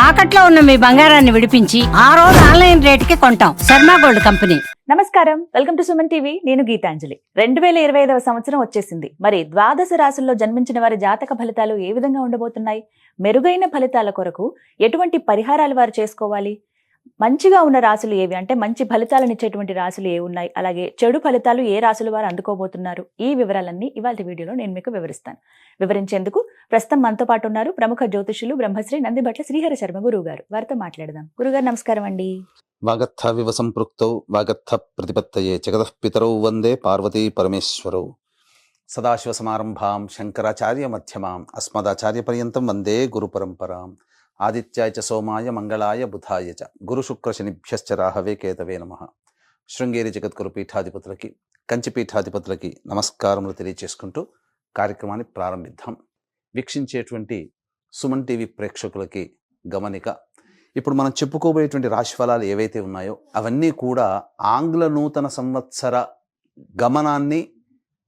తాకట్లో ఉన్న మీ బంగారాన్ని విడిపించి ఆ రోజు ఆన్లైన్ రేటుకి కొంటాం. Sharma gold company. నమస్కారం, వెల్కమ్ టు సుమన్ టీవీ. నేను గీతాంజలి. 2025వ సంవత్సరం వచ్చేసింది. మరి ద్వాదశ రాశుల్లో జన్మించిన వారి జాతక ఫలితాలు ఏ విధంగా ఉండబోతున్నాయి? మెరుగైన ఫలితాల కొరకు ఎటువంటి పరిహారాలు వారు చేసుకోవాలి? మంచిగా ఉన్న రాశులు ఏవి, అంటే మంచి ఫలితాలను ఇచ్చేటువంటి రాశులు ఏ ఉన్నాయి, అలాగే చెడు ఫలితాలు ఏ రాశులు వారు అందుకోబోతున్నారు, ఈ వివరాలన్నీ ఇవాళ వీడియోలో నేను మీకు వివరిస్తాను. వివరించేందుకు ప్రస్తుతం మనతో పాటు ఉన్నారు ప్రముఖ జ్యోతిషులు బ్రహ్మశ్రీ నందిబట్ల శ్రీహరి శర్మ గురువు గారు. వారితో మాట్లాడదాం. గురుగారు నమస్కారం అండి. వాగర్థ వివ సంపృక్తౌ వాగర్థ ప్రతిపత్తయే జగతః పితరౌ వందే పార్వతీ పరమేశ్వరౌ. సదాశివ సమారంభాం శంకరాచార్య మధ్యమాం అస్మదాచార్య పర్యంతం వందే గురు పరంపరాం. ఆదిత్యాయ చ సోమాయ మంగళాయ బుధాయ చ గురు శుక్ర శనిభ్యశ్చ రాహవే కేతవే నమః. శృంగేరి జగద్గురు పీఠాధిపతులకి, కంచి పీఠాధిపతులకి నమస్కారములు తెలియచేసుకుంటూ కార్యక్రమాన్ని ప్రారంభిద్దాం. వీక్షించేటువంటి సుమన్ టీవీ ప్రేక్షకులకి గమనిక, ఇప్పుడు మనం చెప్పుకోబోయేటువంటి రాశి ఫలాలు ఏవైతే ఉన్నాయో అవన్నీ కూడా ఆంగ్ల నూతన సంవత్సర గమనాన్ని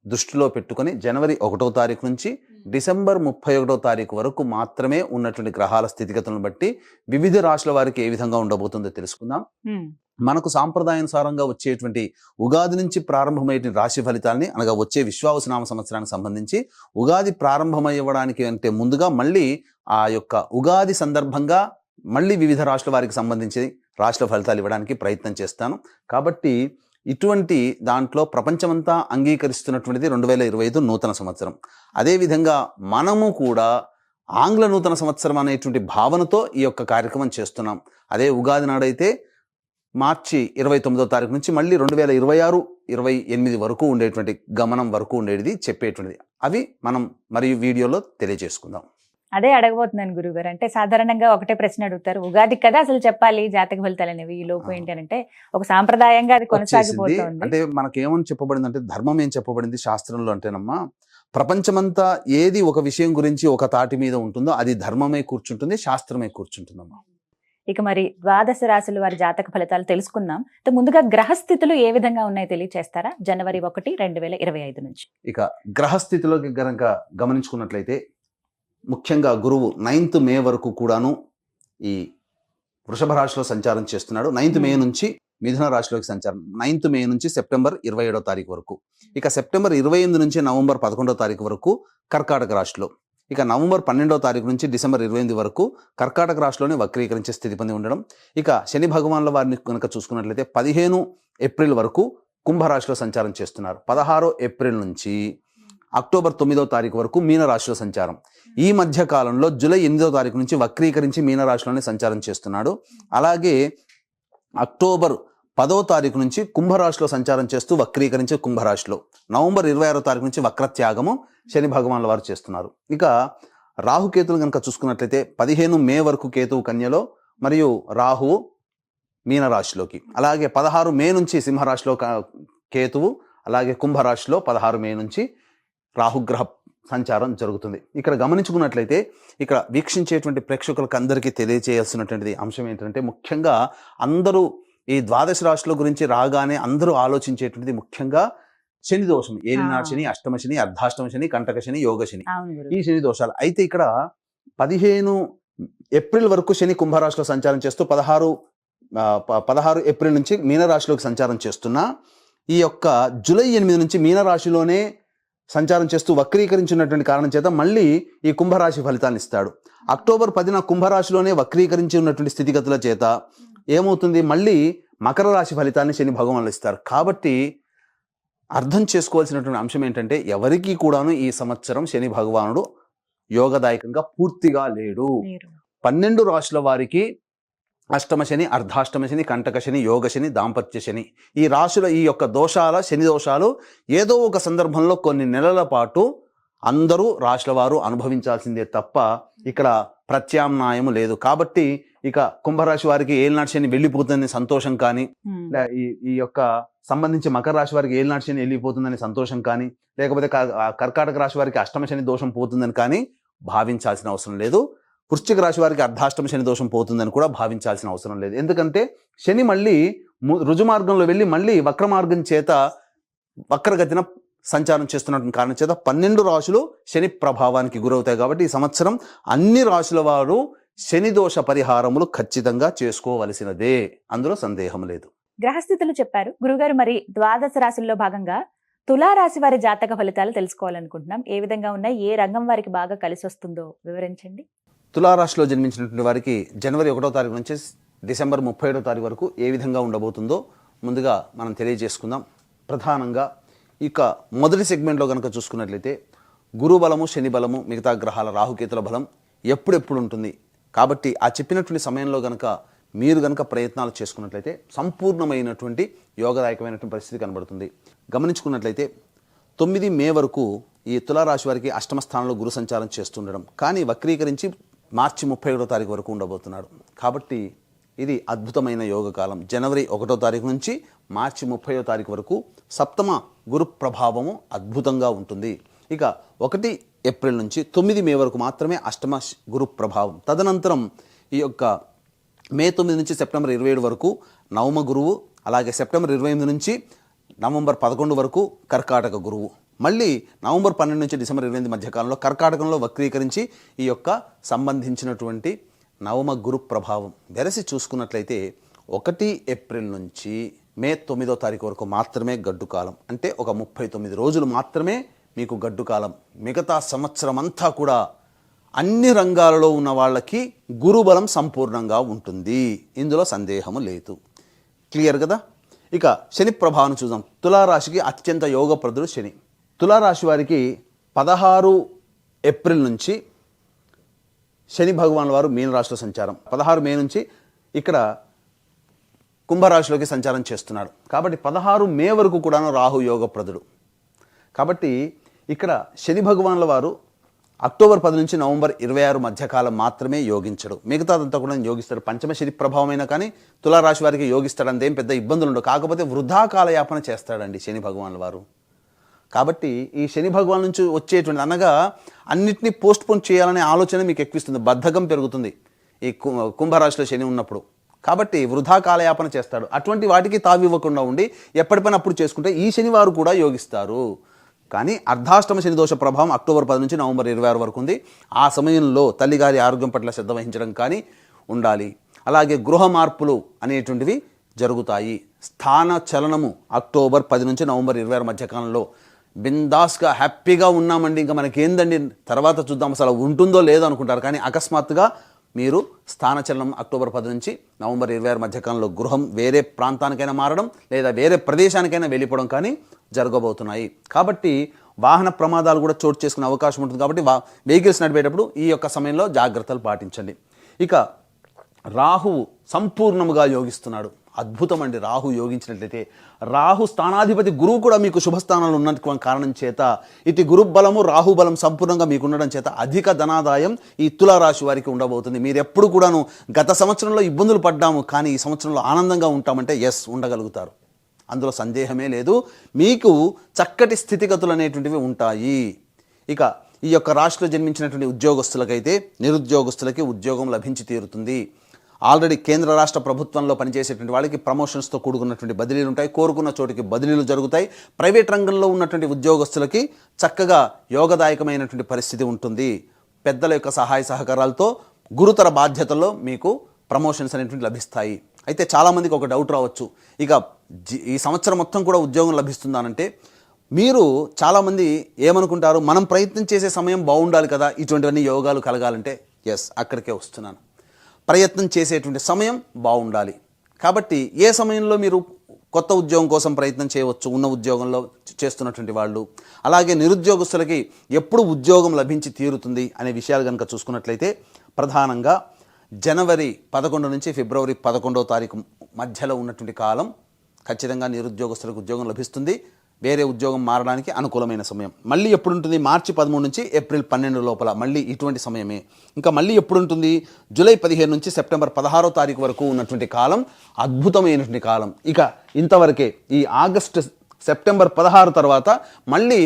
దృష్టిలో పెట్టుకొని జనవరి 1వ తారీఖు నుంచి డిసెంబర్ 31వ తారీఖు వరకు మాత్రమే ఉన్నటువంటి గ్రహాల స్థితిగతులను బట్టి వివిధ రాశుల వారికి ఏ విధంగా ఉండబోతుందో తెలుసుకుందాం. మనకు సాంప్రదాయానుసారంగా వచ్చేటువంటి ఉగాది నుంచి ప్రారంభమయ్యే రాశి ఫలితాలని, అనగా వచ్చే విశ్వావసునామ సంవత్సరానికి సంబంధించి ఉగాది ప్రారంభమయ్యడానికి అంటే ముందుగా మళ్ళీ ఆ యొక్క ఉగాది సందర్భంగా మళ్ళీ వివిధ రాశుల వారికి సంబంధించి రాశుల ఫలితాలు ఇవ్వడానికి ప్రయత్నం చేస్తాను. కాబట్టి ఇటువంటి దాంట్లో ప్రపంచమంతా అంగీకరిస్తున్నటువంటిది 2025 నూతన సంవత్సరం. అదేవిధంగా మనము కూడా ఆంగ్ల నూతన సంవత్సరం అనేటువంటి భావనతో ఈ యొక్క కార్యక్రమం చేస్తున్నాం. అదే ఉగాది నాడైతే మార్చి 29వ తారీఖు నుంచి మళ్ళీ 2026-28 వరకు ఉండేటువంటి గమనం వరకు ఉండేది చెప్పేటువంటిది. అవి మనం మరియు వీడియోలో తెలియజేసుకుందాం. అదే అడగబోతున్నాను గురుగారు. అంటే సాధారణంగా ఒకటే ప్రశ్న అడుగుతారు, ఉగాది కదా అసలు చెప్పాలి జాతక ఫలితాలు అనేవి, ఈ లోపు ఏంటి అంటే ఒక సాంప్రదాయంగా అది కొనసాగిపోతుంది. అంటే మనకేమని చెప్పబడింది అంటే, ధర్మం ఏం చెప్పబడింది శాస్త్రంలో అంటేనమ్మా, ప్రపంచమంతా ఏది ఒక విషయం గురించి ఒక తాటి మీద ఉంటుందో అది ధర్మమే కూర్చుంటుంది, శాస్త్రమే కూర్చుంటుందమ్మా. ఇక మరి ద్వాదశ రాశుల వారి జాతక ఫలితాలు తెలుసుకుందాం. ముందుగా గ్రహస్థితులు ఏ విధంగా ఉన్నాయో తెలియచేస్తారా? జనవరి 1, 2025 నుంచి. ఇక గ్రహస్థితిలోకి గనక గమనించుకున్నట్లయితే ముఖ్యంగా గురువు 9th మే వరకు కూడాను ఈ వృషభ రాశిలో సంచారం చేస్తున్నాడు. 9th మే నుంచి మిథున రాశిలోకి సంచారం, 9th మే నుంచి సెప్టెంబర్ 27వ తారీఖు వరకు. ఇక సెప్టెంబర్ 28 నుంచి నవంబర్ 11వ తారీఖు వరకు కర్కాటక రాశిలో. ఇక నవంబర్ 12వ తారీఖు నుంచి డిసెంబర్ 28 వరకు కర్కాటక రాశిలోనే వక్రీకరించే స్థితి పొంది ఉండడం. ఇక శని భగవాన్ల వారిని కనుక చూసుకున్నట్లయితే 15 ఏప్రిల్ వరకు కుంభరాశిలో సంచారం చేస్తున్నారు. 16 ఏప్రిల్ నుంచి అక్టోబర్ 9వ తారీఖు వరకు మీనరాశిలో సంచారం. ఈ మధ్య కాలంలో జూలై 8వ తారీఖు నుంచి వక్రీకరించి మీనరాశిలోనే సంచారం చేస్తున్నాడు. అలాగే అక్టోబర్ 10వ తారీఖు నుంచి కుంభరాశిలో సంచారం చేస్తూ వక్రీకరించి కుంభరాశిలో, నవంబర్ 26వ తారీఖు నుంచి వక్రత్యాగము శని భగవాన్ల వారు చేస్తున్నారు. ఇక రాహుకేతులు కనుక చూసుకున్నట్లయితే 15 మే వరకు కేతువు కన్యలో మరియు రాహువు మీనరాశిలోకి, అలాగే 16 మే నుంచి సింహరాశిలో కేతువు, అలాగే కుంభరాశిలో 16 మే నుంచి రాహుగ్రహ సంచారం జరుగుతుంది. ఇక్కడ గమనించుకున్నట్లయితే ఇక్కడ వీక్షించేటువంటి ప్రేక్షకులకు అందరికీ తెలియజేయాల్సినటువంటి అంశం ఏంటంటే, ముఖ్యంగా అందరూ ఈ ద్వాదశ రాశుల గురించి రాగానే అందరూ ఆలోచించేటువంటిది ముఖ్యంగా శని దోషం, ఏలినాడు శని, అష్టమ శని, అర్ధాష్టమ శని, కంటక శని, యోగ శని, ఈ శని దోషాలు. అయితే ఇక్కడ 15 ఏప్రిల్ వరకు శని కుంభరాశిలో సంచారం చేస్తూ 16 ఏప్రిల్ నుంచి మీనరాశిలోకి సంచారం చేస్తున్నా, ఈ యొక్క జూలై 8 నుంచి మీనరాశిలోనే సంచారం చేస్తూ వక్రీకరించినటువంటి కారణం చేత మళ్ళీ ఈ కుంభరాశి ఫలితాన్ని ఇస్తాడు. అక్టోబర్ 10న కుంభరాశిలోనే వక్రీకరించి ఉన్నటువంటి స్థితిగతుల చేత ఏమవుతుంది, మళ్ళీ మకర రాశి ఫలితాన్ని శని భగవానులు ఇస్తారు. కాబట్టి అర్థం చేసుకోవాల్సినటువంటి అంశం ఏంటంటే, ఎవరికి కూడాను ఈ సంవత్సరం శని భగవానుడు యోగదాయకంగా పూర్తిగా లేడు. 12 రాశుల వారికి అష్టమ శని, అర్ధాష్టమ శని, కంటక శని, యోగ శని, దాంపత్య శని, ఈ రాశుల ఈ యొక్క దోషాల శని దోషాలు ఏదో ఒక సందర్భంలో కొన్ని నెలల పాటు అందరూ రాశుల వారు అనుభవించాల్సిందే తప్ప ఇక్కడ ప్రత్యామ్నాయం లేదు. కాబట్టి ఇక కుంభరాశి వారికి ఏలినాటి శని వెళ్ళిపోతుందని సంతోషం కానీ, ఈ యొక్క సంబంధించి మకర రాశి వారికి ఏలినాటి శని వెళ్ళిపోతుందని సంతోషం కానీ, లేకపోతే కర్కాటక రాశి వారికి అష్టమ శని దోషం పోతుందని కానీ భావించాల్సిన అవసరం లేదు. వృశ్చిక రాశి వారికి అర్ధాష్టమ శని దోషం పోతుందని కూడా భావించాల్సిన అవసరం లేదు. ఎందుకంటే శని మళ్ళీ రుజు మార్గంలో వెళ్ళి మళ్ళీ వక్ర మార్గం చేత వక్రగతిన సంచారం చేస్తున్నటువంటి కారణం చేత 12 రాశులు శని ప్రభావానికి గురవుతాయి. కాబట్టి ఈ సంవత్సరం అన్ని రాశుల వారు శని దోష పరిహారములు ఖచ్చితంగా చేసుకోవలసినదే, అందులో సందేహం లేదు. గ్రహస్థితులు చెప్పారు గురుగారు. మరి ద్వాదశ రాశుల్లో భాగంగా తులారాశి వారి జాతక ఫలితాలు తెలుసుకోవాలనుకుంటున్నాం. ఏ విధంగా ఉన్నాయి, ఏ రంగం వారికి బాగా కలిసి వస్తుందో వివరించండి. తులారాశిలో జన్మించినటువంటి వారికి జనవరి 1వ తారీఖు నుంచి డిసెంబర్ 31వ తారీఖు వరకు ఏ విధంగా ఉండబోతుందో ముందుగా మనం తెలియజేసుకుందాం. ప్రధానంగా ఇక మొదటి సెగ్మెంట్లో కనుక చూసుకున్నట్లయితే గురు బలము, శని బలము, మిగతా గ్రహాల రాహుకేతుల బలం ఎప్పుడెప్పుడు ఉంటుంది. కాబట్టి ఆ చెప్పినటువంటి సమయంలో కనుక మీరు కనుక ప్రయత్నాలు చేసుకున్నట్లయితే సంపూర్ణమైనటువంటి యోగదాయకమైనటువంటి పరిస్థితి కనబడుతుంది. గమనించుకున్నట్లయితే 9 మే వరకు ఈ తులారాశి వారికి అష్టమ స్థానంలో గురు సంచారం చేస్తుండడం, కానీ వక్రీకరించి మార్చి 31వ తారీఖు వరకు ఉండబోతున్నాడు. కాబట్టి ఇది అద్భుతమైన యోగకాలం. జనవరి 1వ తారీఖు నుంచి మార్చి 30వ తారీఖు వరకు సప్తమ గురు ప్రభావము అద్భుతంగా ఉంటుంది. ఇక 1 ఏప్రిల్ నుంచి 9 మే వరకు మాత్రమే అష్టమ గురు ప్రభావం. తదనంతరం ఈ యొక్క మే 9 నుంచి సెప్టెంబర్ 27 వరకు నవమ గురువు, అలాగే సెప్టెంబర్ 28 నుంచి నవంబర్ 11 వరకు కర్కాటక గురువు, మళ్ళీ నవంబర్ 12 నుంచి డిసెంబర్ 28 మధ్యకాలంలో కర్కాటకంలో వక్రీకరించి ఈ యొక్క సంబంధించినటువంటి నవమ గురు ప్రభావం వెరసి చూసుకున్నట్లయితే 1 ఏప్రిల్ నుంచి మే 9వ తారీఖు వరకు మాత్రమే గడ్డు కాలం. అంటే ఒక 39 రోజులు మాత్రమే మీకు గడ్డు కాలం. మిగతా సంవత్సరం అంతా కూడా అన్ని రంగాలలో ఉన్న వాళ్ళకి గురుబలం సంపూర్ణంగా ఉంటుంది, ఇందులో సందేహము లేదు. క్లియర్ కదా? ఇక శని ప్రభావం చూద్దాం. తులారాశికి అత్యంత యోగప్రదుడు శని. తులారాశి వారికి 16 ఏప్రిల్ నుంచి శని భగవాన్ వారు మీనరాశిలో సంచారం, 16 మే నుంచి ఇక్కడ కుంభరాశిలోకి సంచారం చేస్తున్నాడు. కాబట్టి 16 మే వరకు కూడా రాహు యోగప్రదుడు. కాబట్టి ఇక్కడ శని భగవాన్ల వారు అక్టోబర్ 10 నుంచి నవంబర్ 26 మధ్యకాలం మాత్రమే యోగించడు, మిగతాదంతా కూడా యోగిస్తాడు. పంచమ శని ప్రభావమైనా కానీ తులారాశి వారికి యోగిస్తాడు, అంతేం పెద్ద ఇబ్బందులు ఉండవు. కాకపోతే వృధా కాలయాపన చేస్తాడండి శని భగవాన్ల వారు. కాబట్టి ఈ శని భగవాన్ నుంచి వచ్చేటువంటి అనగా అన్నిటినీ పోస్ట్ పోన్ చేయాలనే ఆలోచన మీకు ఎక్కువిస్తుంది, బద్ధకం పెరుగుతుంది ఈ కుంభరాశిలో శని ఉన్నప్పుడు. కాబట్టి వృధా కాలయాపన చేస్తాడు. అటువంటి వాటికి తావివ్వకుండా ఉండి ఎప్పటిపైనా అప్పుడు చేసుకుంటే ఈ శనివారు కూడా యోగిస్తారు. కానీ అర్ధాష్టమ శని దోష ప్రభావం అక్టోబర్ 10 నుంచి నవంబర్ 26 వరకు ఉంది. ఆ సమయంలో తల్లిగారి ఆరోగ్యం పట్ల శ్రద్ధ వహించడం కానీ ఉండాలి. అలాగే గృహ మార్పులు అనేటువంటివి జరుగుతాయి. స్థాన చలనము అక్టోబర్ 10 నుంచి నవంబర్ 26 మధ్యకాలంలో బిందాస్గా హ్యాపీగా ఉన్నామండి, ఇంకా మనకేందండి తర్వాత చూద్దాం అసలు ఉంటుందో లేదో అనుకుంటారు. కానీ అకస్మాత్తుగా మీరు స్థానచలనం అక్టోబర్ 10 నుంచి నవంబర్ 26 మధ్యకాలంలో గృహం వేరే ప్రాంతానికైనా మారడం లేదా వేరే ప్రదేశానికైనా వెళ్ళిపోవడం కానీ జరగబోతున్నాయి. కాబట్టి వాహన ప్రమాదాలు కూడా చోటు చేసుకునే అవకాశం ఉంటుంది. కాబట్టి వెహికల్స్ నడిపేటప్పుడు ఈ యొక్క సమయంలో జాగ్రత్తలు పాటించండి. ఇక రాహువు సంపూర్ణముగా యోగిస్తున్నాడు. అద్భుతం అండి. రాహు యోగించినట్లయితే రాహు స్థానాధిపతి గురువు కూడా మీకు శుభస్థానాలు ఉన్న కారణం చేత ఇటు గురు బలము రాహు బలం సంపూర్ణంగా మీకు ఉండడం చేత అధిక ధనాదాయం ఈ తులారాశి వారికి ఉండబోతుంది. మీరు ఎప్పుడు కూడాను గత సంవత్సరంలో ఇబ్బందులు పడ్డాము కానీ ఈ సంవత్సరంలో ఆనందంగా ఉంటామంటే ఎస్ ఉండగలుగుతారు, అందులో సందేహమే లేదు. మీకు చక్కటి స్థితిగతులు అనేటువంటివి ఉంటాయి. ఇక ఈ యొక్క రాశిలో జన్మించినటువంటి ఉద్యోగస్తులకైతే నిరుద్యోగస్తులకి ఉద్యోగం లభించి తీరుతుంది. ఆల్రెడీ కేంద్ర రాష్ట్ర ప్రభుత్వంలో పనిచేసేటువంటి వాళ్ళకి ప్రమోషన్స్తో కూడుకున్నటువంటి బదిలీలు ఉంటాయి, కోరుకున్న చోటికి బదిలీలు జరుగుతాయి. ప్రైవేట్ రంగంలో ఉన్నటువంటి ఉద్యోగస్తులకి చక్కగా యోగదాయకమైనటువంటి పరిస్థితి ఉంటుంది. పెద్దల యొక్క సహాయ సహకారాలతో గురుతర బాధ్యతల్లో మీకు ప్రమోషన్స్ అనేటువంటి లభిస్తాయి. అయితే చాలామందికి ఒక డౌట్ రావచ్చు, ఇక ఈ సంవత్సరం మొత్తం కూడా ఉద్యోగం లభిస్తుందానంటే మీరు చాలామంది ఏమనుకుంటారు, మనం ప్రయత్నం చేసే సమయం బాగుండాలి కదా ఇటువంటివన్నీ యోగాలు కలగాలంటే. ఎస్, అక్కడికే వస్తున్నాను. ప్రయత్నం చేసేటువంటి సమయం బాగుండాలి. కాబట్టి ఏ సమయంలో మీరు కొత్త ఉద్యోగం కోసం ప్రయత్నం చేయవచ్చు, ఉన్న ఉద్యోగంలో చేస్తున్నటువంటి వాళ్ళు. అలాగే నిరుద్యోగస్తులకి ఎప్పుడు ఉద్యోగం లభించి తీరుతుంది అనే విషయాలు కనుక చూసుకున్నట్లయితే ప్రధానంగా జనవరి 11 నుంచి ఫిబ్రవరి 11వ తారీఖు మధ్యలో ఉన్నటువంటి కాలం ఖచ్చితంగా నిరుద్యోగస్తులకు ఉద్యోగం లభిస్తుంది. వేరే ఉద్యోగం మారడానికి అనుకూలమైన సమయం. మళ్ళీ ఎప్పుడు ఉంటుంది? మార్చి 13 నుంచి ఏప్రిల్ 12 లోపల మళ్ళీ ఇటువంటి సమయమే. ఇంకా మళ్ళీ ఎప్పుడు ఉంటుంది? జూలై 15 నుంచి సెప్టెంబర్ 16వ తారీఖు వరకు ఉన్నటువంటి కాలం అద్భుతమైనటువంటి కాలం. ఇక ఇంతవరకే. ఈ ఆగస్టు సెప్టెంబర్ 16 తర్వాత మళ్ళీ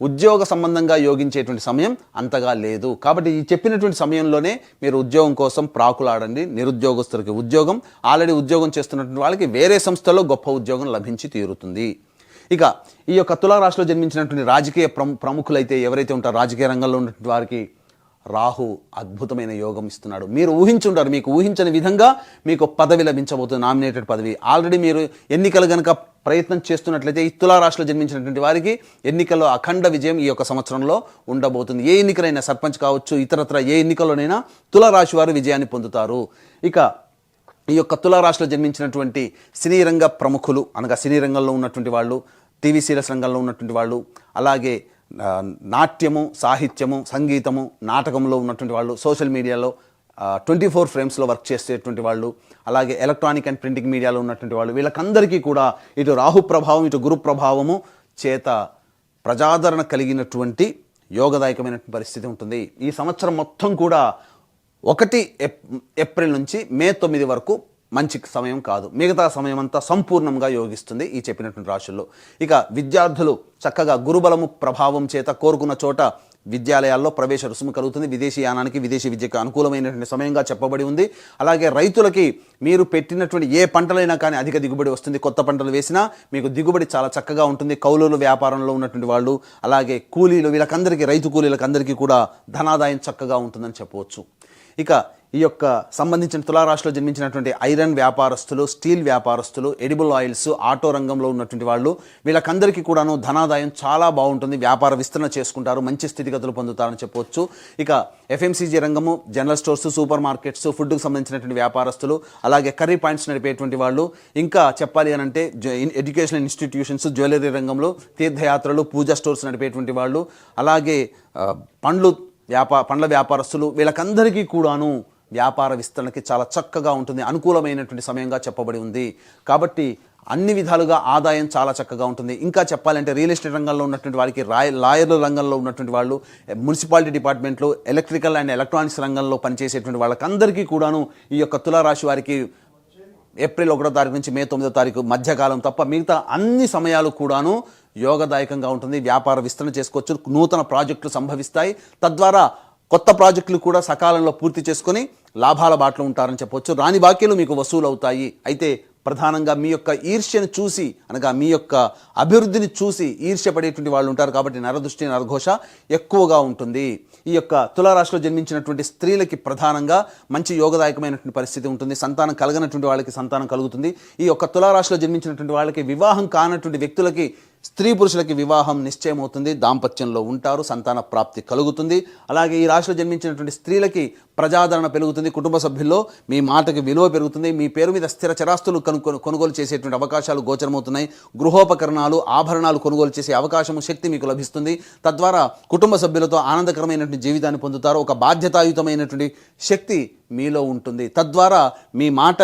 ఉద్యోగ సంబంధంగా యోగించేటువంటి సమయం అంతగా లేదు. కాబట్టి ఈ చెప్పినటువంటి సమయంలోనే మీరు ఉద్యోగం కోసం ప్రాకులాడండి. నిరుద్యోగస్తులకి ఉద్యోగం, ఆల్రెడీ ఉద్యోగం చేస్తున్నటువంటి వాళ్ళకి వేరే సంస్థలో గొప్ప ఉద్యోగం లభించి తీరుతుంది. ఇక ఈ యొక్క తులారాశిలో జన్మించినటువంటి రాజకీయ ప్రముఖులైతే ఎవరైతే ఉంటారో రాజకీయ రంగంలో ఉన్నటువంటి వారికి రాహు అద్భుతమైన యోగం ఇస్తున్నాడు. మీరు ఊహించుంటారు, మీకు ఊహించని విధంగా మీకు పదవి లభించబోతుంది, నామినేటెడ్ పదవి. ఆల్రెడీ మీరు ఎన్నికలు కనుక ప్రయత్నం చేస్తున్నట్లయితే ఈ తులారాశిలో జన్మించినటువంటి వారికి ఎన్నికల్లో అఖండ విజయం ఈ యొక్క సంవత్సరంలో ఉండబోతుంది. ఏ ఎన్నికలైనా, సర్పంచ్ కావచ్చు, ఇతరత్ర ఏ ఎన్నికల్లోనైనా తులారాశి వారు విజయాన్ని పొందుతారు. ఇక ఈ యొక్క తులారాశిలో జన్మించినటువంటి సినీ రంగ ప్రముఖులు, అనగా సినీ రంగంలో ఉన్నటువంటి వాళ్ళు, టీవీ సీరియల్స్ రంగంలో ఉన్నటువంటి వాళ్ళు, అలాగే నాట్యము, సాహిత్యము, సంగీతము, నాటకంలో ఉన్నటువంటి వాళ్ళు, సోషల్ మీడియాలో 24 ఫ్రేమ్స్లో వర్క్ చేసేటువంటి వాళ్ళు, అలాగే ఎలక్ట్రానిక్ అండ్ ప్రింటింగ్ మీడియాలో ఉన్నటువంటి వాళ్ళు, వీళ్ళకందరికీ కూడా ఇటు రాహు ప్రభావం, ఇటు గురు ప్రభావము చేత ప్రజాదరణ కలిగినటువంటి యోగదాయకమైనటువంటి పరిస్థితి ఉంటుంది. ఈ సంవత్సరం మొత్తం కూడా 1 ఏప్రిల్ నుంచి మే 9 వరకు మంచి సమయం కాదు. మిగతా సమయం అంతా సంపూర్ణంగా యోగిస్తుంది ఈ చెప్పినటువంటి రాశుల్లో. ఇక విద్యార్థులు చక్కగా గురుబలము ప్రభావం చేత కోరుకున్న చోట విద్యాలయాల్లో ప్రవేశ రుసుము కలుగుతుంది. విదేశీ యానానికి, విదేశీ విద్యకు అనుకూలమైనటువంటి సమయంగా చెప్పబడి ఉంది. అలాగే రైతులకి మీరు పెట్టినటువంటి ఏ పంటలైనా కానీ అధిక దిగుబడి వస్తుంది. కొత్త పంటలు వేసినా మీకు దిగుబడి చాలా చక్కగా ఉంటుంది. కౌలులు వ్యాపారంలో ఉన్నటువంటి వాళ్ళు, అలాగే కూలీలు, వీళ్ళకందరికీ, రైతు కూలీలకు అందరికీ కూడా ధనాదాయం చక్కగా ఉంటుందని చెప్పవచ్చు. ఇక ఈ యొక్క సంబంధించిన తులారాశిలో జన్మించినటువంటి ఐరన్ వ్యాపారస్తులు, స్టీల్ వ్యాపారస్తులు, ఎడిబుల్ ఆయిల్స్, ఆటో రంగంలో ఉన్నటువంటి వాళ్ళు, వీళ్ళకందరికీ కూడాను ధనాదాయం చాలా బాగుంటుంది. వ్యాపార విస్తరణ చేసుకుంటారు, మంచి స్థితిగతులు పొందుతారని చెప్పవచ్చు. ఇక ఎఫ్ఎంసీజీ రంగము, జనరల్ స్టోర్స్, సూపర్ మార్కెట్స్, ఫుడ్కు సంబంధించినటువంటి వ్యాపారస్తులు, అలాగే కర్రీ పాయింట్స్ నడిపేటువంటి వాళ్ళు, ఇంకా చెప్పాలి అని అంటే ఎడ్యుకేషనల్ ఇన్స్టిట్యూషన్స్, జ్యువెలరీ రంగంలో, తీర్థయాత్రలు, పూజా స్టోర్స్ నడిపేటువంటి వాళ్ళు, అలాగే పండ్ల వ్యాపారస్తులు, వీళ్ళకందరికీ కూడాను వ్యాపార విస్తరణకి చాలా చక్కగా ఉంటుంది, అనుకూలమైనటువంటి సమయంగా చెప్పబడి ఉంది. కాబట్టి అన్ని విధాలుగా ఆదాయం చాలా చక్కగా ఉంటుంది. ఇంకా చెప్పాలంటే రియల్ ఎస్టేట్ రంగంలో ఉన్నటువంటి వారికి, లాయర్ల రంగంలో ఉన్నటువంటి వాళ్ళు, మున్సిపాలిటీ డిపార్ట్మెంట్లు, ఎలక్ట్రికల్ అండ్ ఎలక్ట్రానిక్స్ రంగంలో పనిచేసేటువంటి వాళ్ళకందరికీ కూడాను ఈ యొక్క తులారాశి వారికి ఏప్రిల్ 1వ తారీఖు నుంచి మే 9వ తారీఖు మధ్యకాలం తప్ప మిగతా అన్ని సమయాలు కూడాను యోగదాయకంగా ఉంటుంది. వ్యాపార విస్తరణ చేసుకోవచ్చు, నూతన ప్రాజెక్టులు సంభవిస్తాయి. తద్వారా కొత్త ప్రాజెక్టులు కూడా సకాలంలో పూర్తి చేసుకొని లాభాల బాటలో ఉంటారని చెప్పవచ్చు. రాని బాకీలు మీకు వసూలు అవుతాయి. అయితే ప్రధానంగా మీ యొక్క ఈర్ష్యను చూసి, అనగా మీ యొక్క అభివృద్ధిని చూసి ఈర్ష్యపడేటువంటి వాళ్ళు ఉంటారు. కాబట్టి నరదృష్టి, నరఘోష ఎక్కువగా ఉంటుంది. ఈ యొక్క తులారాశిలో జన్మించినటువంటి స్త్రీలకి ప్రధానంగా మంచి యోగదాయకమైనటువంటి పరిస్థితి ఉంటుంది. సంతానం కలగనటువంటి వాళ్ళకి సంతానం కలుగుతుంది. ఈ యొక్క తులారాశిలో జన్మించినటువంటి వాళ్ళకి వివాహం కానటువంటి వ్యక్తులకి, స్త్రీ పురుషులకి వివాహం నిశ్చయం అవుతుంది, దాంపత్యంలో ఉంటారు, సంతాన ప్రాప్తి కలుగుతుంది. అలాగే ఈ రాశిలో జన్మించినటువంటి స్త్రీలకి ప్రజాదరణ పెరుగుతుంది, కుటుంబ సభ్యుల్లో మీ మాటకి విలువ పెరుగుతుంది, మీ పేరు మీద స్థిర చరాస్తులు కొనుగోలు చేసేటువంటి అవకాశాలు గోచరమవుతున్నాయి. గృహోపకరణాలు, ఆభరణాలు కొనుగోలు చేసే అవకాశము, శక్తి మీకు లభిస్తుంది. తద్వారా కుటుంబ సభ్యులతో ఆనందకరమైనటువంటి జీవితాన్ని పొందుతారు. ఒక బాధ్యతాయుతమైనటువంటి శక్తి మీలో ఉంటుంది. తద్వారా మీ మాట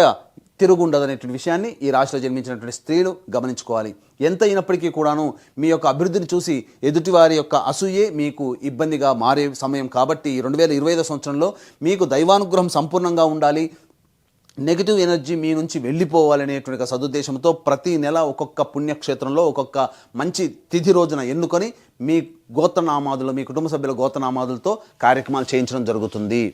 తిరుగుండదనేటువంటి విషయాన్ని ఈ రాశిలో జన్మించినటువంటి స్త్రీలు గమనించుకోవాలి. ఎంత అయినప్పటికీ కూడాను మీ యొక్క అభివృద్ధిని చూసి ఎదుటివారి యొక్క అసూయే మీకు ఇబ్బందిగా మారే సమయం. కాబట్టి 2025 సంవత్సరంలో మీకు దైవానుగ్రహం సంపూర్ణంగా ఉండాలి, నెగిటివ్ ఎనర్జీ మీ నుంచి వెళ్ళిపోవాలనేటువంటి సదుద్దేశంతో ప్రతి నెల ఒక్కొక్క పుణ్యక్షేత్రంలో ఒక్కొక్క మంచి తిథి రోజున ఎన్నుకొని మీ గోత్రనామాదులు, మీ కుటుంబ సభ్యుల గోత్రనామాదులతో కార్యక్రమాలు చేయించడం జరుగుతుంది.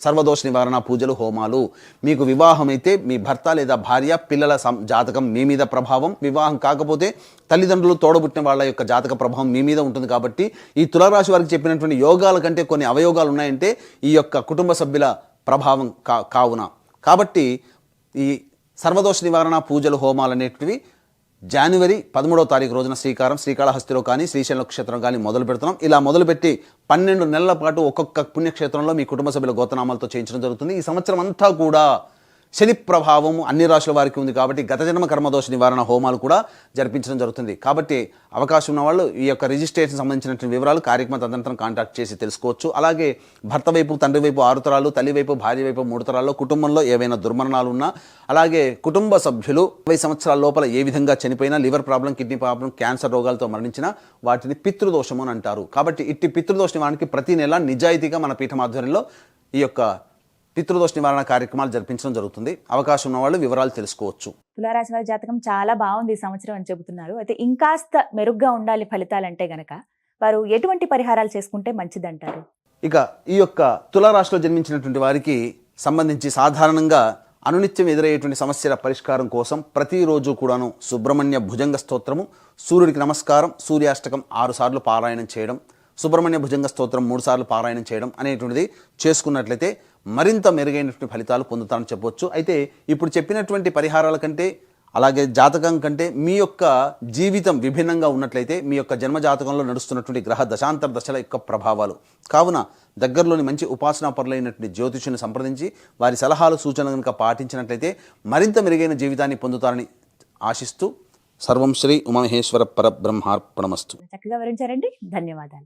సర్వదోష నివారణ పూజలు, హోమాలు. మీకు వివాహం అయితే మీ భర్త లేదా భార్య, పిల్లల జాతకం మీ మీద ప్రభావం, వివాహం కాకపోతే తల్లిదండ్రులు, తోడబుట్టిన వాళ్ళ యొక్క జాతక ప్రభావం మీ మీద ఉంటుంది. కాబట్టి ఈ తులారాశి వారికి చెప్పినటువంటి యోగాల కంటే కొన్ని అవయోగాలు ఉన్నాయంటే ఈ యొక్క కుటుంబ సభ్యుల ప్రభావం కావున. కాబట్టి ఈ సర్వదోష నివారణ పూజలు, హోమాలు అనేటివి జనవరి 13వ తారీఖు రోజున శ్రీకాళహస్తిలో కానీ, శ్రీశైలం క్షేత్రం కానీ మొదలు పెడుతున్నాం. ఇలా మొదలుపెట్టి 12 నెలల పాటు ఒక్కొక్క పుణ్యక్షేత్రంలో మీ కుటుంబ సభ్యుల గోత్రనామాలతో చేయించడం జరుగుతుంది. ఈ సంవత్సరం అంతా కూడా శని ప్రభావం అన్ని రాశుల వారికి ఉంది. కాబట్టి గత జన్మ కర్మదోష నివారణ హోమాలు కూడా జరిపించడం జరుగుతుంది. కాబట్టి అవకాశం ఉన్న వాళ్ళు ఈ యొక్క రిజిస్ట్రేషన్ సంబంధించినటువంటి వివరాలు కార్యక్రమ తదనంతరం కాంటాక్ట్ చేసి తెలుసుకోవచ్చు. అలాగే భర్త వైపు, తండ్రి వైపు 6 తరాలు, తల్లి వైపు, భార్య వైపు 3 తరాల్లో కుటుంబంలో ఏవైనా దుర్మరణాలు ఉన్నా, అలాగే కుటుంబ సభ్యులు 20 సంవత్సరాల లోపల ఏ విధంగా చనిపోయినా, liver problem, kidney problem, cancer రోగాలతో మరణించినా వాటిని పితృదోషము అని అంటారు. కాబట్టి ఇట్టి పితృదోష నివారణకి ప్రతి నెల నిజాయితీగా మన పీఠం ఆధ్వర్యంలో ఈ యొక్క పితృదోష నివారణ కార్యక్రమాలు జరిపించడం జరుగుతుంది. అవకాశం ఉన్న వాళ్ళు వివరాలు తెలుసుకోవచ్చు. తులారాశి వారి జాతకం చాలా బాగుంది ఈ సంవత్సరం అని చెబుతున్నారు. అయితే ఇంకాస్త మెరుగ్గా ఉండాలి ఫలితాలంటే గనక వారు ఎటువంటి పరిహారాలు చేసుకుంటే మంచిదంటారు? ఇక ఈ యొక్క తులారాశిలో జన్మించినటువంటి వారికి సంబంధించి సాధారణంగా అనునిత్యం ఎదురయ్యేటువంటి సమస్యల పరిష్కారం కోసం ప్రతిరోజు కూడాను సుబ్రహ్మణ్య భుజంగ స్తోత్రము, సూర్యుడికి నమస్కారం, సూర్యాష్టకం 6 సార్లు పారాయణం చేయడం, సుబ్రహ్మణ్య భుజంగ స్తోత్రం 3 సార్లు పారాయణం చేయడం అనేటువంటిది చేసుకున్నట్లయితే మరింత మెరుగైనటువంటి ఫలితాలు పొందుతారని చెప్పవచ్చు. అయితే ఇప్పుడు చెప్పినటువంటి పరిహారాల కంటే అలాగే జాతకం కంటే మీ యొక్క జీవితం విభిన్నంగా ఉన్నట్లయితే మీ యొక్క జన్మ జాతకంలో నడుస్తున్నటువంటి గ్రహ దశాంతర దశల యొక్క ప్రభావాలు కావున దగ్గరలోని మంచి ఉపాసనా పరులైనటువంటి జ్యోతిషుని సంప్రదించి వారి సలహాలు సూచనలు కనుక పాటించినట్లయితే మరింత మెరుగైన జీవితాన్ని పొందుతారని ఆశిస్తూ సర్వం శ్రీ ఉమామహేశ్వర పరబ్రహ్మార్పణమస్తు. చక్కగా వివరించారండి. ధన్యవాదాలు.